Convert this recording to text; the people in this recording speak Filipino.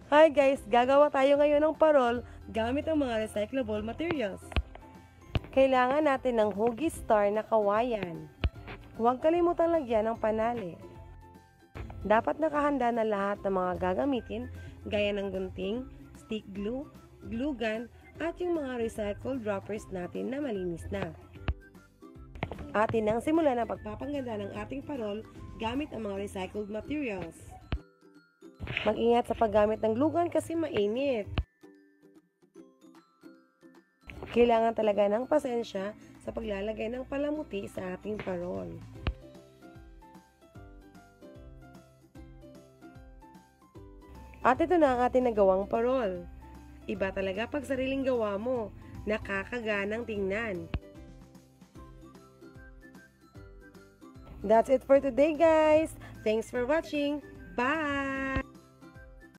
Hi guys! Gagawa tayo ngayon ng parol gamit ang mga recyclable materials. Kailangan natin ng Huggies Star na kawayan. Huwag kalimutang lagyan ng panali. Dapat nakahanda na lahat ng mga gagamitin gaya ng gunting, stick glue, glue gun, at yung mga recycled droppers natin na malinis na. Atin nang simulan ang pagpapaganda ng ating parol gamit ang mga recycled materials. Mag-ingat sa paggamit ng glue gun kasi mainit. Kailangan talaga ng pasensya sa paglalagay ng palamuti sa ating parol. At ito na ang ating nagawang parol. Iba talaga pag sariling gawa mo, nakakaganang tingnan. That's it for today guys. Thanks for watching. Bye!